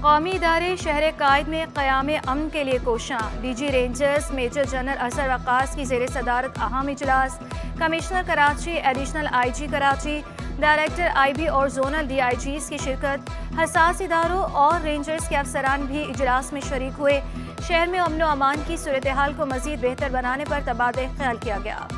कौमी इदारे शहर कायद में क़याम अमन के लिए कोशां। DG रेंजर्स मेजर जनरल असर वक़ास की ज़ेर सदारत अहम इजलास। Commissioner Karachi, additional IG Karachi, director IB और जोनल DIGs की शिरकत। हसास इदारों और रेंजर्स के अफसरान भी इजलास में शरीक हुए। शहर में अमन व अमान की सूरत हाल को मज़ीद बेहतर बनाने पर तबादला ख्याल किया गया।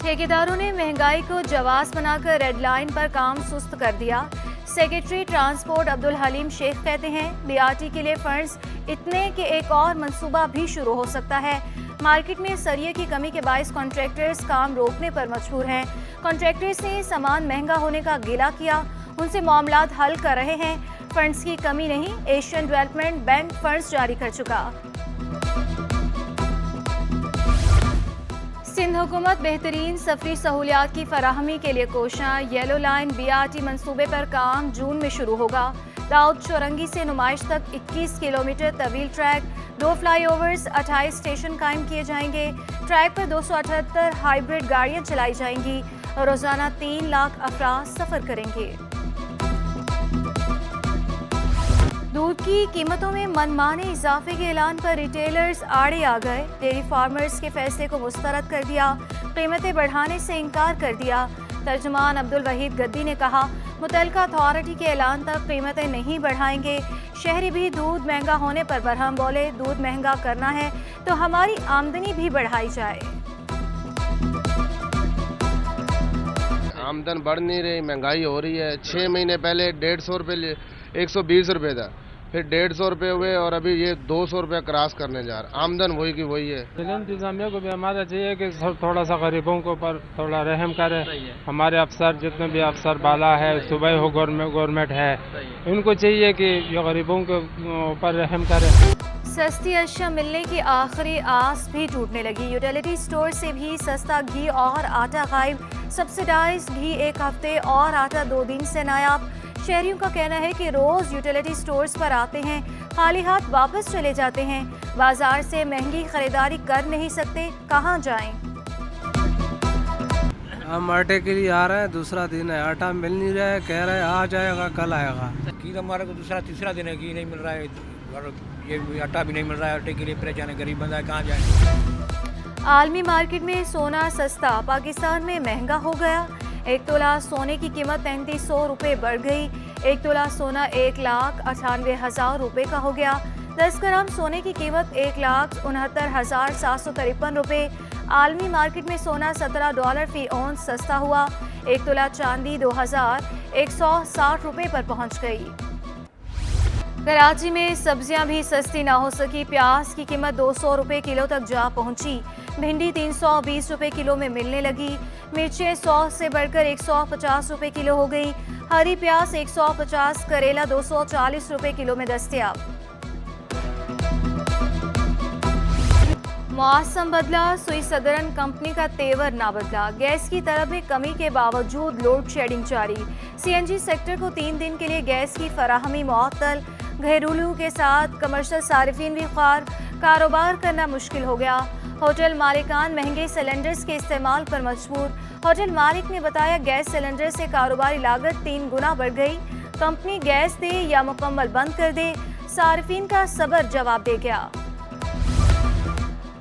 ठेकेदारों ने महंगाई को जवाब बनाकर रेड लाइन पर काम सुस्त कर दिया। सेक्रेटरी ट्रांसपोर्ट अब्दुल हलीम शेख कहते हैं BRT के लिए फंड्स इतने कि एक और मंसूबा भी शुरू हो सकता है। मार्केट में सरिये की कमी के बायस कॉन्ट्रैक्टर्स काम रोकने पर मजबूर हैं। कॉन्ट्रैक्टर्स ने सामान महंगा होने का गिला किया, उनसे मामलात हल कर रहे हैं। फंड्स की कमी नहीं, एशियन डेवलपमेंट बैंक फंड्स जारी कर चुका। सिंध हुकूमत बेहतरीन सफरी सहूलियात की फराहमी के लिए कोशां। येलो लाइन BRT मंसूबे पर काम जून में शुरू होगा। दाऊद चौरंगी से नुमाइश तक 21 किलोमीटर तवील ट्रैक, 2 फ्लाईओवर्स, 28 स्टेशन कायम किए जाएंगे। ट्रैक पर 278 हाइब्रिड गाड़ियां चलाई जाएंगी। रोजाना 3 लाख अफराद सफर करेंगे। दूध की कीमतों में मनमाने इजाफे के ऐलान पर रिटेलर्स आड़े आ गए। डेयरी फार्मर्स के फैसले को मुस्तरद कर दिया, कीमतें बढ़ाने से इनकार कर दिया। तर्जुमान अब्दुल वहीद गद्दी ने कहा, मुतल्लिका अथॉरिटी के ऐलान तक कीमतें नहीं बढ़ाएंगे। शहरी भी दूध महंगा होने पर बरहम बोले, दूध महंगा करना है तो हमारी आमदनी भी बढ़ाई जाए। आमदन बढ़ नहीं रही, महंगाई हो रही है। 6 महीने पहले 150 रुपये 120 रुपये था, फिर 150 रुपये हुए और अभी ये 200 रुपये क्रॉस करने जा रहा। आमदन वही की वही है। इंतजामिया को भी हमारा चाहिए कि थोड़ा सा गरीबों के ऊपर थोड़ा रहम करे। हमारे अफसर जितने भी अफसर बाला है, सूबाई हो गवर्नमेंट है, इनको चाहिए कि ये गरीबों के ऊपर रहम करे। सस्ती अशिया मिलने की आखिरी आस भी टूटने लगी। यूटिलिटी स्टोर से भी सस्ता घी और आटा गायब। सब्सिडाइज घी 1 हफ्ते और आटा 2 दिन से नायाब। शहरियों का कहना है कि रोज यूटिलिटी स्टोर्स पर आते हैं, खाली हाथ वापस चले जाते हैं। बाजार से महंगी खरीदारी कर नहीं सकते, कहां जाएं? हम आटे के लिए आ रहे हैं, दूसरा दिन है, आटा मिल नहीं रहा है। कह रहे हैं आ जाएगा, कल आएगा। घी तो हमारे को दूसरा तीसरा दिन है, घी नहीं मिल रहा है और ये आटा भी नहीं मिल रहा है। आटे के लिए परेशान है, गरीब बंदा है, कहाँ जाए। आलमी मार्केट में सोना सस्ता, पाकिस्तान में महंगा हो गया। 1 तोला सोने की कीमत 3300 रुपये बढ़ गई। 1 तोला सोना 1,98,000 रुपये का हो गया। 10 ग्राम सोने की कीमत 1,69,753 रुपये। आलमी मार्केट में सोना $17 फी औंस सस्ता हुआ। 1 तोला चांदी 2,160 रुपये पर पहुंच गई। कराची में सब्जियां भी सस्ती ना हो सकी। प्याज की कीमत 200 रुपये किलो तक जा पहुंची। भिंडी 320 रुपये किलो में मिलने लगी। मिर्चें 100 से बढ़कर 150 रुपये किलो हो गई। हरी प्याज 150, करेला 240 रुपये किलो में दस्तयाब। मौसम बदला, सुई सदरन कंपनी का तेवर ना बदला। गैस की तलब में कमी के बावजूद लोड शेडिंग जारी। CNG सेक्टर को 3 दिन के लिए गैस की फराहमी मुअत्तल। घरेलू के साथ कमर्शियल सारिफिन भी ख्वार, कारोबार करना मुश्किल हो गया। होटल मालिकान महंगे सिलेंडर्स के इस्तेमाल पर मजबूर। होटल मालिक ने बताया, गैस सिलेंडर से कारोबारी लागत 3 गुना बढ़ गई। कंपनी गैस दे या मुकम्मल बंद कर दे, सारिफिन का सबर जवाब दे गया।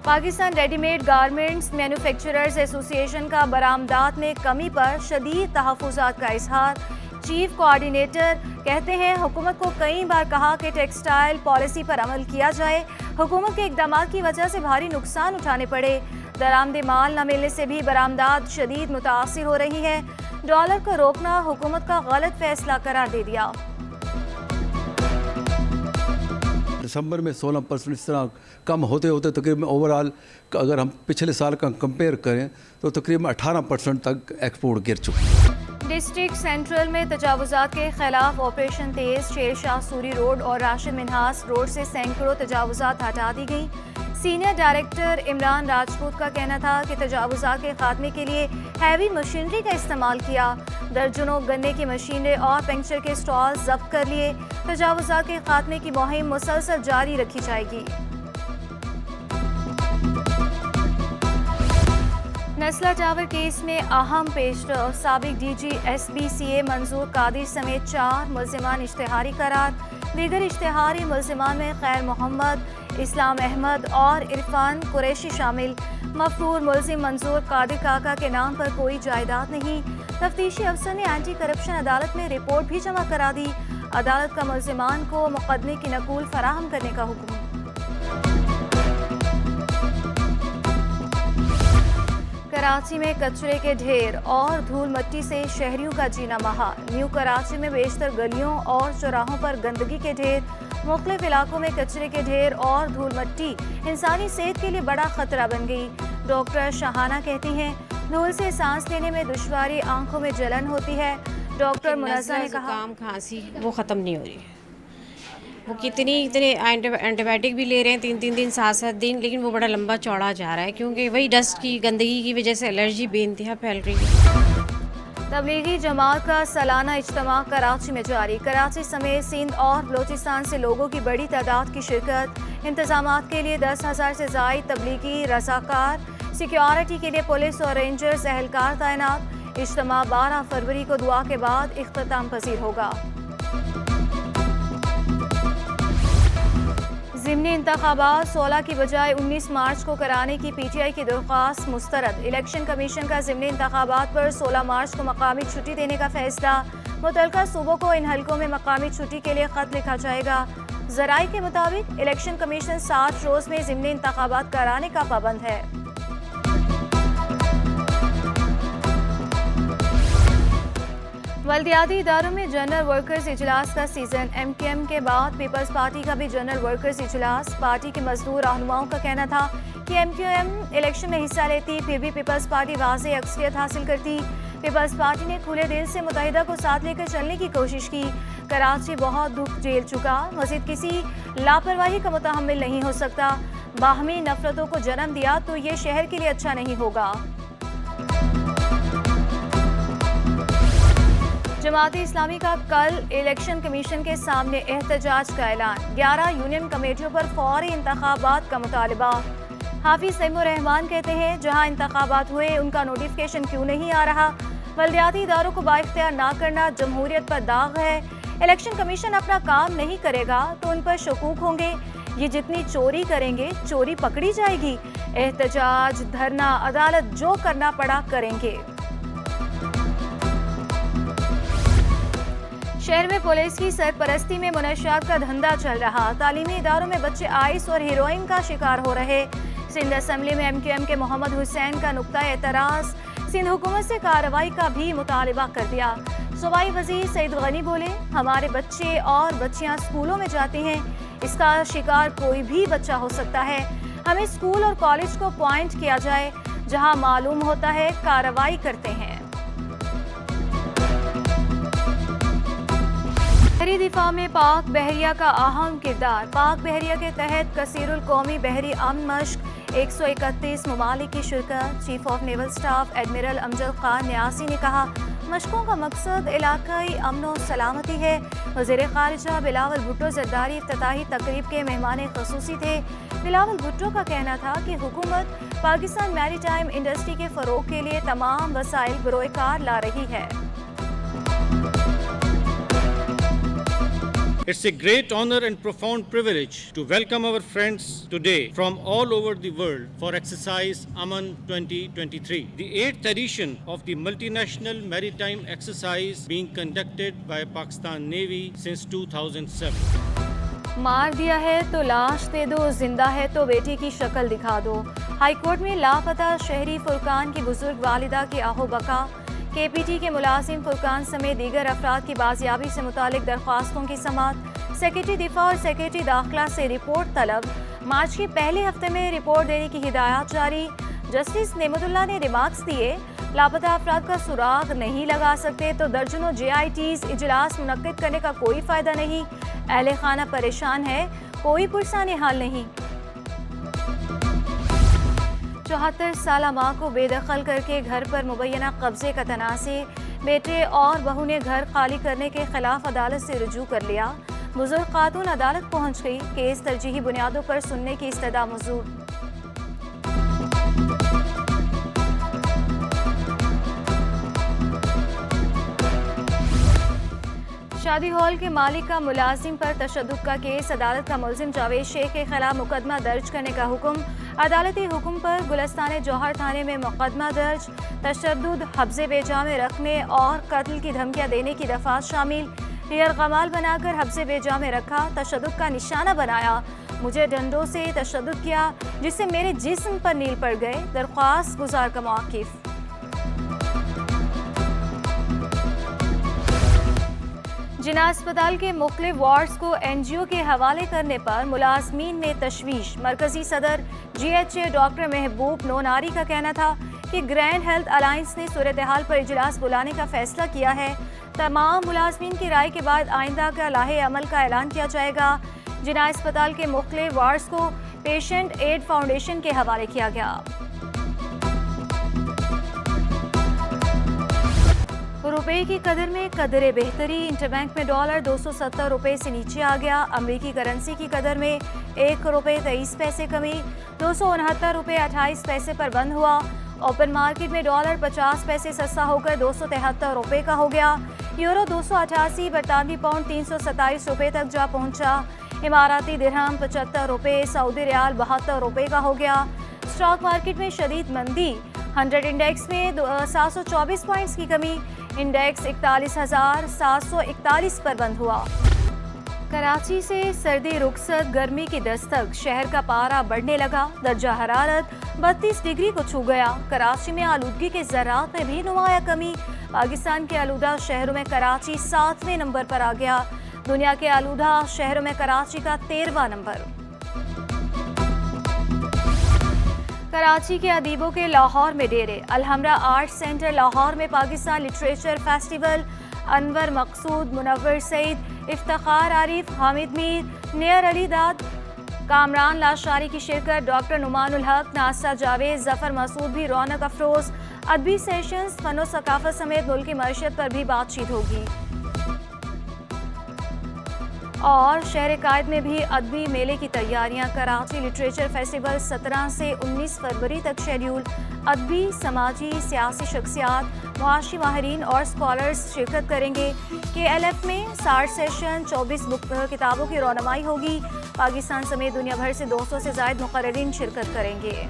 Pakistan readymade garments manufacturers association का बरामदात में कमी पर शदीद तहफ़्फ़ुज़ात का इजहार। चीफ कोऑर्डिनेटर कहते हैं, हुकूमत को कई बार कहा कि टेक्सटाइल पॉलिसी पर अमल किया जाए। हुकूमत के इक़दामात की वजह से भारी नुकसान उठाने पड़े। दरामदे माल न मिलने से भी बरामदात शदीद मुतासिर हो रही है। डॉलर को रोकना हुकूमत का गलत फैसला करार दे दिया। दिसंबर में 16% इस तरह कम होते होते तकरीबन ओवरऑल अगर हम पिछले साल का कंपेयर करें तो तकरीबन 18% तक एक्सपोर्ट गिर चुके हैं। डिस्ट्रिक्ट सेंट्रल में तजावुज़ात के खिलाफ ऑपरेशन तेज। शेरशाह सूरी रोड और राशिद मिन्हास रोड से सैकड़ों तजावुज़ात हटा दी गई। सीनियर डायरेक्टर इमरान राजपूत का कहना था कि तजावुज़ात के खात्मे के लिए हैवी मशीनरी का इस्तेमाल किया। दर्जनों गन्ने की मशीनें और पंक्चर के स्टॉल जब्त कर लिए। तजावुज़ात के खात्मे की मुहिम मुसलसल जारी रखी जाएगी। नस्ला टावर केस में अहम पेशरफ साबिक डीजी SBCA मंजूर कादिर समेत 4 मुल्जिमान इश्तिहारी करार। दीगर इश्तिहारी मुल्जिमान में खैर मोहम्मद, इस्लाम अहमद और इरफान कुरैशी शामिल। मफरूर मुल्जिम मंजूर कादिर काका के नाम पर कोई जायदाद नहीं। तफ्तीशी अफसर ने एंटी करप्शन अदालत में रिपोर्ट भी जमा करा दी। अदालत का मुल्जिमान को मुकदमे की नकूल फराहम करने का हुक्म। कराची में कचरे के ढेर और धूल मिट्टी से शहरियों का जीना महाल। न्यू कराची में बेशतर गलियों और चौराहों पर गंदगी के ढेर। मुख्तलिफ इलाकों में कचरे के ढेर और धूल मिट्टी इंसानी सेहत के लिए बड़ा खतरा बन गई। डॉक्टर शाहाना कहती हैं धूल से सांस लेने में दुश्वारी, आंखों में जलन होती है। डॉक्टर मुनज़्ज़ा ने कहा जुकाम खांसी वो ख़त्म नहीं हो रही है। वो इतने एंटीबायोटिक भी ले रहे हैं 3-3 दिन 7-7 दिन, लेकिन वो बड़ा लंबा चौड़ा जा रहा है क्योंकि वही डस्ट की गंदगी की वजह से एलर्जी बेइंतहा फैल रही है। तबलीगी जमात का सालाना इज्तिमा कराची में जारी। कराची समेत सिंध और बलोचिस्तान से लोगों की बड़ी तादाद की शिरकत। इंतजामात के लिए 10,000 से ज़ायद तबलीगी रज़ाकार, सिक्योरिटी के लिए पुलिस और रेंजर्स एहलकार तैनात। इज्तिमा 12 फरवरी को दुआ के बाद इख्तिताम पजीर होगा। ज़िमनी इंतखाबात 16 की बजाय 19 मार्च को कराने की PTI की दरख्वास्त मुस्तरद। इलेक्शन कमीशन का ज़िमनी इंतखाबात पर 16 मार्च को मकामी छुट्टी देने का फैसला। मुतल्लिका सूबों को इन हलकों में मकामी छुट्टी के लिए खत लिखा जाएगा। ज़राए के मुताबिक इलेक्शन कमीशन 60 रोज़ में ज़िमनी इंतखाबात कराने का पाबंद है। बल्दियाती इदारों में जनरल वर्कर्स इजलास का सीजन। MKM के बाद पीपल्स पार्टी का भी जनरल वर्कर्स इजलास। पार्टी के मजदूर रहनुमाओं का कहना था कि MKM इलेक्शन में हिस्सा लेती, फिर भी पीपल्स पार्टी वाज़ेह अक्सरियत हासिल करती। पीपल्स पार्टी ने खुले दिल से मुत्तहिदा को साथ लेकर चलने की कोशिश की। कराची बहुत दुख झेल चुका, मज़ीद किसी लापरवाही का मुतहम्मिल नहीं हो सकता। बाहमी नफरतों को जन्म दिया तो ये शहर के लिए अच्छा नहीं होगा। जमात इस्लामी का कल इलेक्शन कमीशन के सामने एहतजाज का ऐलान। 11 यूनियन कमेटियों पर फौरी इंतखाबात का मुतालबा। हाफिज तैमूर रहमान कहते हैं जहां इंतखाबात हुए उनका नोटिफिकेशन क्यों नहीं आ रहा। बल्दियाती इदारों को बाइख्तियार ना करना जमहूरियत पर दाग है। इलेक्शन कमीशन अपना काम नहीं करेगा तो उन पर शकूक होंगे। ये जितनी चोरी करेंगे चोरी पकड़ी जाएगी। एहतजाज, धरना, अदालत जो करना पड़ा करेंगे। शहर में पुलिस की सरपरस्ती में मुनशियात का धंधा चल रहा। तालीमी इदारों में बच्चे आइस और हेरोइन का शिकार हो रहे। सिंध असम्बली में MKM के मोहम्मद हुसैन का नुक्ता एतराज़। सिंध हुकूमत से कार्रवाई का भी मुतालबा कर दिया। सूबाई वजीर सईद गनी बोले हमारे बच्चे और बच्चियां स्कूलों में जाते हैं, इसका शिकार कोई भी बच्चा हो सकता है। हमें स्कूल और कॉलेज को पॉइंट किया जाए, जहां मालूम होता है कार्रवाई करते हैं। बहरी दिफा में पाक बहरिया का अहम किरदार। पाक बहरिया के तहत कसीरुल कौमी बहरी अमन मश्क 131 ममालिक की शिरकत। Chief of naval staff admiral Amjad Khan न्यासी ने कहा मशकों का मकसद इलाकाई अमन और सलामती है। वज़ीर ख़ारिजा बिलावल भुट्टो ज़रदारी इफ्तिताही तकरीब के मेहमान ख़ुसूसी थे। बिलावल भुट्टो का कहना था कि हुकूमत पाकिस्तान मैरीटाइम इंडस्ट्री के फ़रोग़ के लिए तमाम वसाइल बरोएकार ला रही है। It's a great honor and profound privilege to welcome our friends today from all over the world for exercise Aman 2023, the 8th edition of the multinational maritime exercise being conducted by Pakistan Navy since 2007. मार दिया है तो लाश दे दो, जिंदा है तो बेटी की शक्ल दिखा दो। हाईकोर्ट में लापता शहरी फुरकान की बुजुर्ग वालिदा की आहो बका। KPT के मुलाजिम फुरकान समेत दीगर अफराद की बाजियाबी से मुतालिक दरख्वास्तों की समाअत। सेक्रेटरी दिफा और सेक्रेटरी दाखिला से रिपोर्ट तलब। मार्च के पहले हफ्ते में रिपोर्ट देने की हिदायत जारी। जस्टिस नेमतुल्लाह ने रिमार्क्स दिए लापता अफराद का सुराग नहीं लगा सकते तो दर्जनों JITs इजलास मुनक्किद करने का कोई फ़ायदा नहीं। अहले खाना परेशान है, कोई पुरसाने हाल नहीं। 74 साला माँ को बेदखल करके घर पर मुबैना कब्जे का तनाज़े। बेटे और बहू ने घर खाली करने के खिलाफ अदालत से रुजू कर लिया। बुजुर्ग खातून अदालत पहुँच गई। केस तरजीही बुनियादों पर सुनने की इस्तदा मौजूद। शादी हॉल के मालिक का मुलाजिम पर तशद्दुद का केस। अदालत का मुलजिम जावेद शेख के खिलाफ मुकदमा दर्ज करने का हुक्म। अदालती हुक्म पर गुलिस्तान जौहर थाने में मुकदमा दर्ज। तशद्दुद, हब्से बेजा में रखने और कत्ल की धमकियां देने की दफात शामिल। यरगमाल बनाकर हब्से बेजा में रखा, तशद्दुद का निशाना बनाया, मुझे डंडों से तशद्दुद किया जिससे मेरे जिस्म पर नील पड़ गए। दरख्वास्त गुजार का मौक़िफ़। जिना अस्पताल के मुख्तलिफ वार्ड्स को NGO के हवाले करने पर मुलाजमीन में तशवीश। मरकजी सदर GHA डॉक्टर महबूब नोनारी का कहना था कि ग्रैंड हेल्थ अलायंस ने सूरत हाल पर इजलास बुलाने का फैसला किया है। तमाम मुलाजमीन की राय के बाद आइंदा का लाहे अमल का ऐलान किया जाएगा। जिना अस्पताल के मुख्तलिफ वार्ड्स को पेशेंट एड फाउंडेशन के हवाले किया गया। रुपए की कदर में कदरे बेहतरी। इंटरबैंक में डॉलर 270 रुपए से नीचे आ गया। अमरीकी करेंसी की कदर में 1 रुपए 23 पैसे कमी, 269 रुपए 28 पैसे पर बंद हुआ। ओपन मार्केट में डॉलर 50 पैसे सस्ता होकर 273 रुपए का हो गया। यूरो 288, बरतानवी पाउंड 327 रुपए तक जा पहुंचा। इमाराती दिरहम 75 रुपए, सऊदी रियाल 72 रुपए का हो गया। स्टॉक मार्केट में शदीद मंदी। 100 इंडेक्स में 724 पॉइंट्स की कमी, इंडेक्स 41,741 पर बंद हुआ। कराची से सर्दी रुखसत, गर्मी की दस्तक, शहर का पारा बढ़ने लगा। दर्जा हरारत 32 डिग्री को छू गया। कराची में आलूदगी के ज़रात में भी नुमाया कमी। पाकिस्तान के आलूदा शहरों में कराची 7वें नंबर पर आ गया। दुनिया के आलूदा शहरों में कराची का 13वां नंबर। कराची के अदीबों के लाहौर में डेरे। अलहमरा आर्ट सेंटर लाहौर में पाकिस्तान लिटरेचर फेस्टिवल। अनवर मकसूद, मुनव्वर सईद, इफ्तिखार आरिफ, हामिद मीर, नियर अली दाद, कामरान लाशारी की शिरकत। डॉक्टर नुमानुल हक, नासा जावेद, जफर मसूद भी रौनक अफरोज। अदबी सेशंस, फनो सकाफत समेत मुल्क की मईशत पर भी बातचीत होगी। और शहर कायद में भी अदबी मेले की तैयारियां। कराची लिटरेचर फेस्टिवल 17 से 19 फरवरी तक शेड्यूल। अदबी, समाजी, सियासी शख्सियात, मुआशी माहिरीन और स्कॉलर्स शिरकत करेंगे। KLF में 60 सेशन, 24 किताबों की रौनमाई होगी। पाकिस्तान समेत दुनिया भर से 200 से ज़ायद मुक़र्रिरीन शिरकत करेंगे।